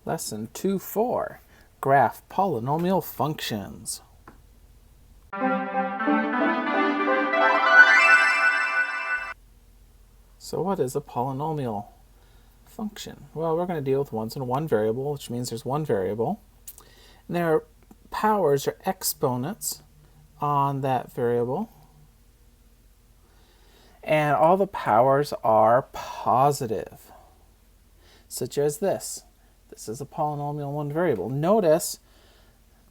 Lesson 2-4, Graph Polynomial Functions. So what is a polynomial function? Well, we're going to deal with ones in one variable, which means there's one variable. And there are powers or exponents on that variable. And all the powers are positive, such as this. This is a polynomial in one variable. Notice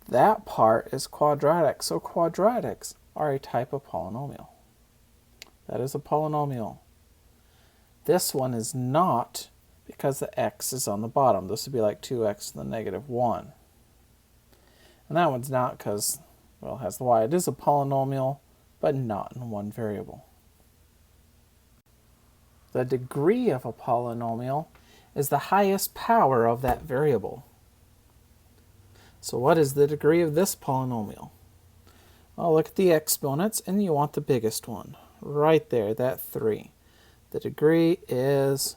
that part is quadratic, so quadratics are a type of polynomial. That is a polynomial. This one is not because the x is on the bottom. This would be like 2x to the negative 1. And that one's not because, well, it has the y. It is a polynomial, but not in one variable. The degree of a polynomial is the highest power of that variable. So what is the degree of this polynomial? Well, look at the exponents, and you want the biggest one. Right there, that 3. The degree is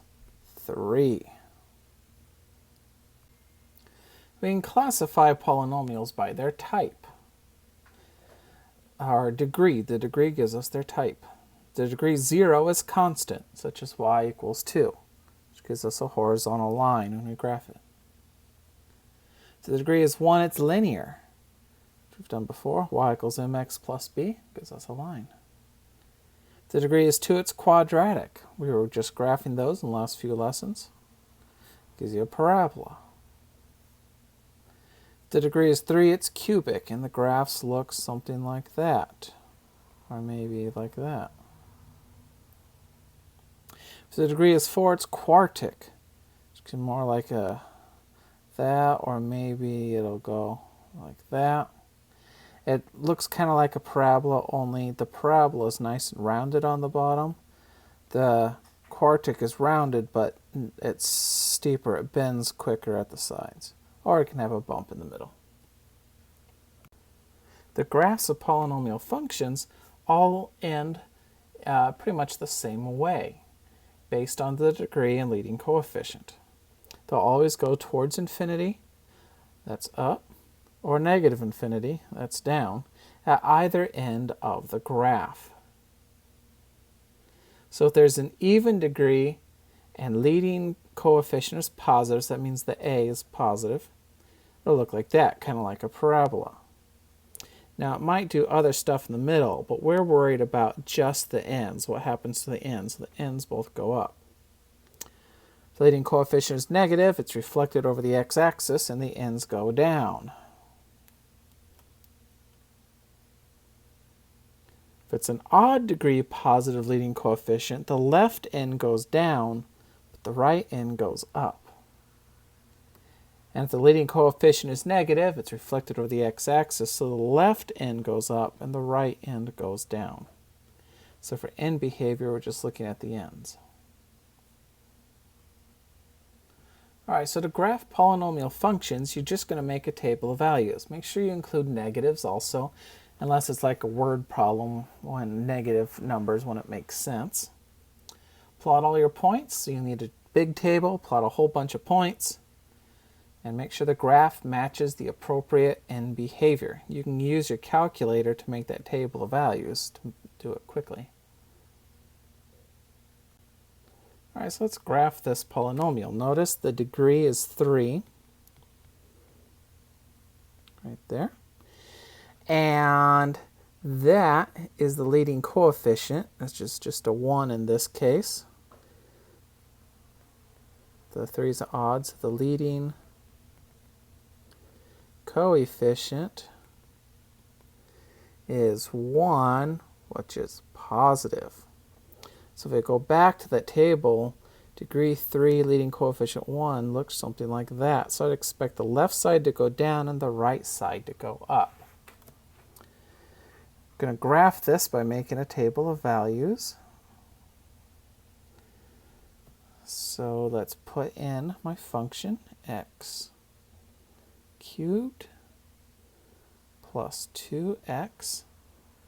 3. We can classify polynomials by their type. Our degree, the degree gives us their type. The degree 0 is constant, such as y equals 2, which gives us a horizontal line when we graph it. If the degree is 1, it's linear, which we've done before. Y equals mx plus b gives us a line. If the degree is 2, it's quadratic. We were just graphing those in the last few lessons. Gives you a parabola. If the degree is 3, it's cubic, and the graphs look something like that, or maybe like that. If the degree is 4, it's quartic. It's more like that, or maybe it'll go like that. It looks kind of like a parabola, only the parabola is nice and rounded on the bottom. The quartic is rounded, but it's steeper. It bends quicker at the sides. Or it can have a bump in the middle. The graphs of polynomial functions all end pretty much the same way, based on the degree and leading coefficient. They'll always go towards infinity, that's up, or negative infinity, that's down, at either end of the graph. So if there's an even degree and leading coefficient is positive, so that means the a is positive, it'll look like that, kind of like a parabola. Now it might do other stuff in the middle, but we're worried about just the ends, what happens to the ends. The ends both go up. If the leading coefficient is negative, it's reflected over the x-axis and the ends go down. If it's an odd degree positive leading coefficient, the left end goes down, but the right end goes up. And if the leading coefficient is negative, it's reflected over the x-axis, so the left end goes up and the right end goes down. So for end behavior, we're just looking at the ends. All right, so to graph polynomial functions, you're just going to make a table of values. Make sure you include negatives also, unless it's like a word problem when negative numbers when it makes sense. Plot all your points, so you need a big table, plot a whole bunch of points, and make sure the graph matches the appropriate end behavior. You can use your calculator to make that table of values to do it quickly. All right, so let's graph this polynomial. Notice the degree is 3, right there. And that is the leading coefficient. That's just a 1 in this case. The 3 is the odds. The leading coefficient is 1, which is positive. So if I go back to that table, degree 3, leading coefficient 1 looks something like that. So I'd expect the left side to go down and the right side to go up. I'm going to graph this by making a table of values. So let's put in my function x cubed plus 2x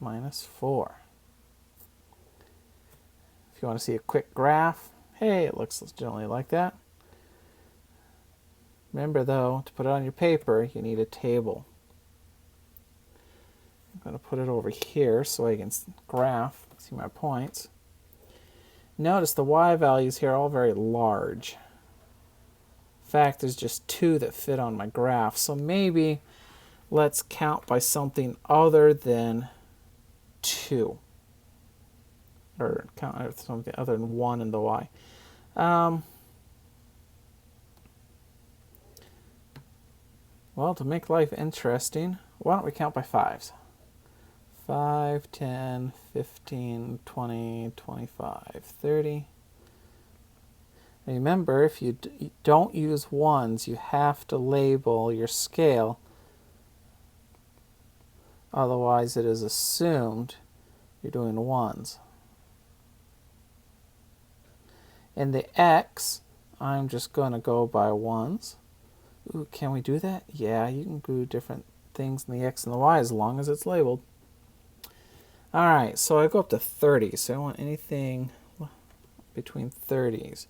minus 4. If you want to see a quick graph, hey, it looks generally like that. Remember though, to put it on your paper, you need a table. I'm going to put it over here so I can graph, see my points. Notice the y values here are all very large. In fact, there's just 2 that fit on my graph, so maybe let's count by something other than 2. Or count by something other than 1 in the y. Well, to make life interesting, why don't we count by 5s? 5, 10, 15, 20, 25, 30. Remember, if you don't use 1s, you have to label your scale. Otherwise, it is assumed you're doing 1s. In the x, I'm just going to go by 1s. Ooh, can we do that? Yeah, you can do different things in the x and the y as long as it's labeled. All right, so I go up to 30, so I don't want anything between 30s.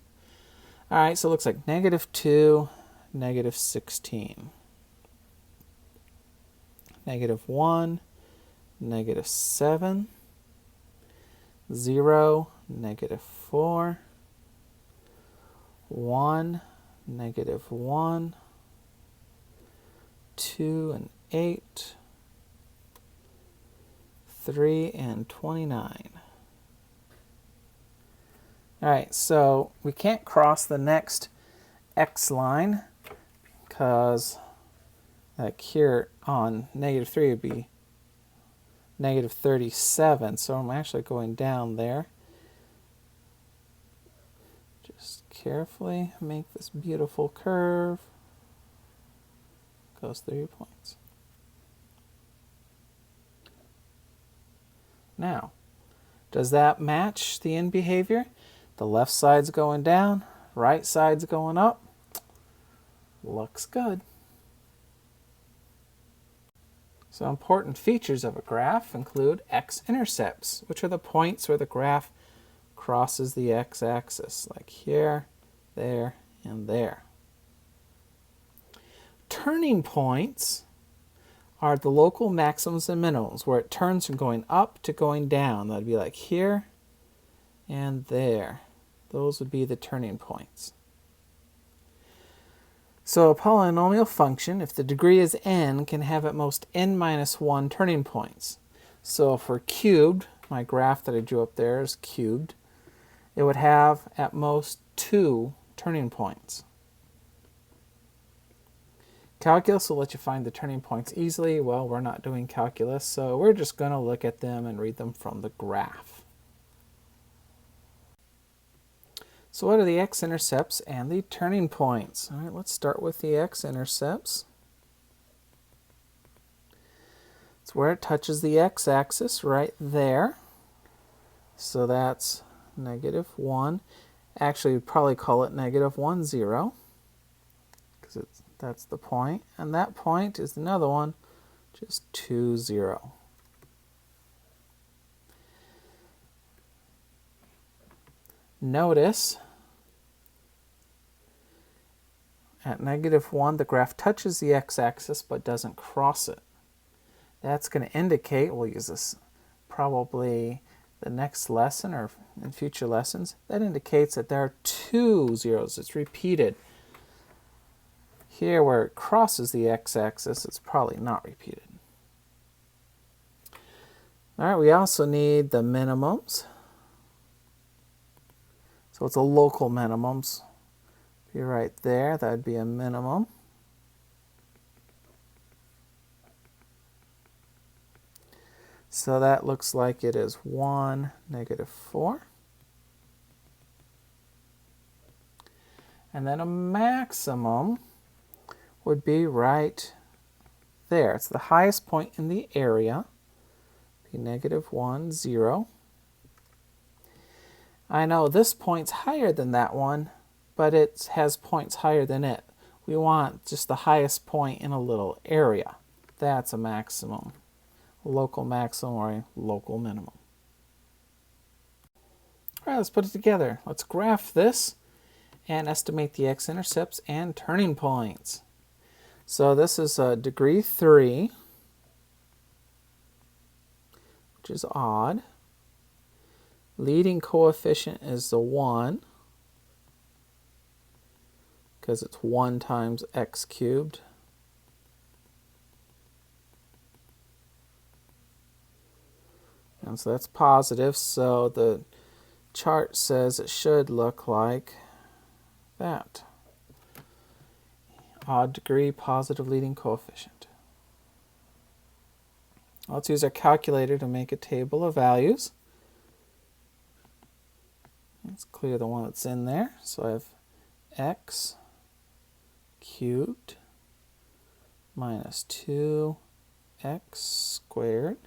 All right, so it looks like -2, -16. -1, -7, 0, -4, 1, -1, 2 and 8, 3 and 29. All right, so we can't cross the next x line because like here on -3 would be -37, so I'm actually going down there. Just carefully make this beautiful curve. Goes through your points. Now, does that match the end behavior? The left side's going down, right side's going up. Looks good. So important features of a graph include x-intercepts, which are the points where the graph crosses the x-axis, like here, there, and there. Turning points are the local maximums and minimums, where it turns from going up to going down. That would be like here and there. Those would be the turning points. So a polynomial function, if the degree is n, can have at most n-1 turning points. So for cubed, my graph that I drew up there is cubed, it would have at most 2 turning points. Calculus will let you find the turning points easily. Well, we're not doing calculus, so we're just going to look at them and read them from the graph. So what are the x-intercepts and the turning points? All right, let's start with the x-intercepts. It's where it touches the x-axis right there. So that's -1. Actually, we'd probably call it -1, 0, because that's the point. And that point is another one, just 2, 0. Notice at -1, the graph touches the x-axis but doesn't cross it. That's going to indicate, we'll use this probably the next lesson or in future lessons, that indicates that there are 2 zeros. It's repeated. Here where it crosses the x-axis, it's probably not repeated. All right, we also need the minimums. So it's a local minimums. Be right there, that would be a minimum. So that looks like it is 1, -4. And then a maximum would be right there. It's the highest point in the area. Be -1, 0. I know this point's higher than that one, but it has points higher than it. We want just the highest point in a little area. That's a maximum. A local maximum or a local minimum. All right, let's put it together. Let's graph this and estimate the x-intercepts and turning points. So this is degree 3, which is odd. Leading coefficient is the 1, because it's 1 times x cubed. And so that's positive, so the chart says it should look like that. Odd degree, positive leading coefficient. Let's use our calculator to make a table of values. Let's clear the one that's in there. So I have x cubed minus 2x squared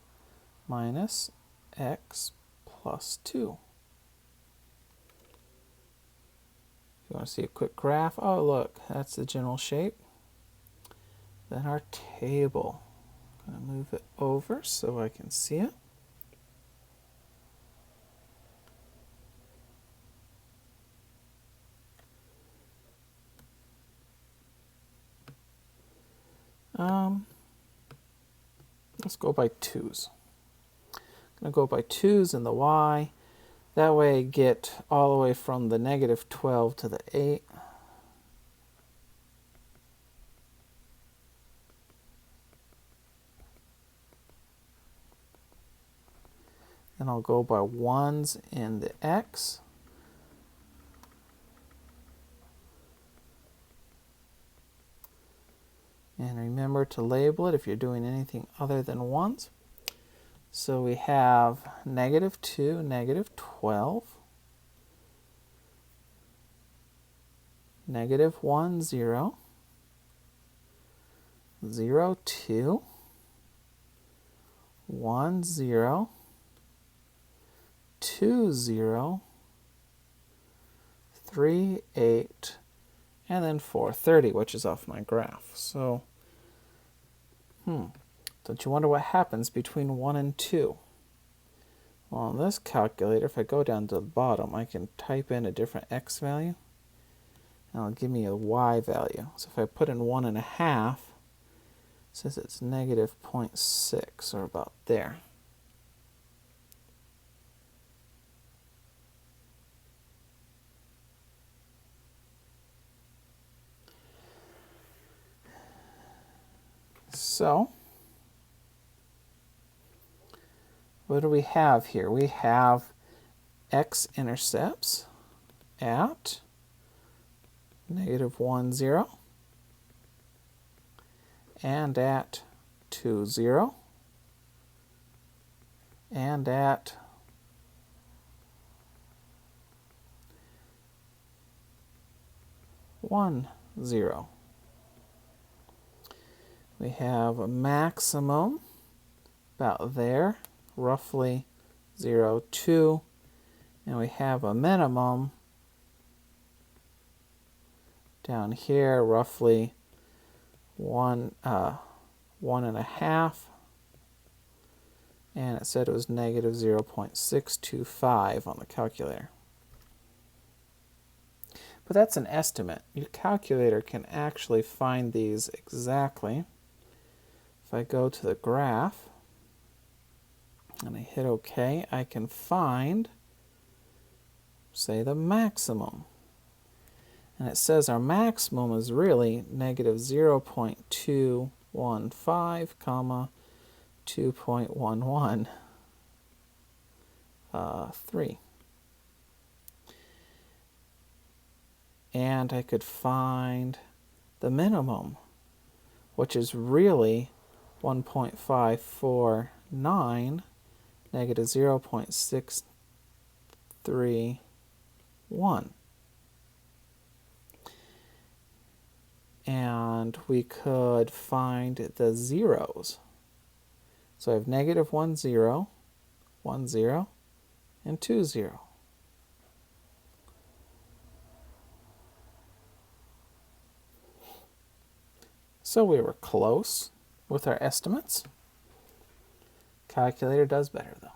minus x plus 2. If you want to see a quick graph, oh look, that's the general shape. Then our table. I'm going to move it over so I can see it. Let's go by 2's. I'm going to go by 2's in the y. That way I get all the way from the negative 12 to the 8. Then I'll go by 1's in the x. And remember to label it if you're doing anything other than 1's. So we have negative 2, negative 12, negative 1, 0, 0, 2, 1, 0, 2, 0, 3, 8, and then 4, 30, which is off my graph. So, don't you wonder what happens between 1 and 2? Well, on this calculator, if I go down to the bottom, I can type in a different x value, and it'll give me a y value. So if I put in 1.5, it says it's negative 0.6, or about there. So, what do we have here? We have x-intercepts at negative 1, 0, and at 2, 0, and at 1, 0. We have a maximum about there, roughly 0, 2, and we have a minimum down here, roughly 1.5, and it said it was negative 0.625 on the calculator. But that's an estimate. Your calculator can actually find these exactly. If I go to the graph and I hit OK, I can find, say, the maximum. And it says our maximum is really negative 0.215, comma 2.113. And I could find the minimum, which is really 1.549, negative 0.631. And we could find the zeros. So I have negative 1, 0, 1, 0, and 2, 0. So we were close with our estimates. Calculator does better though.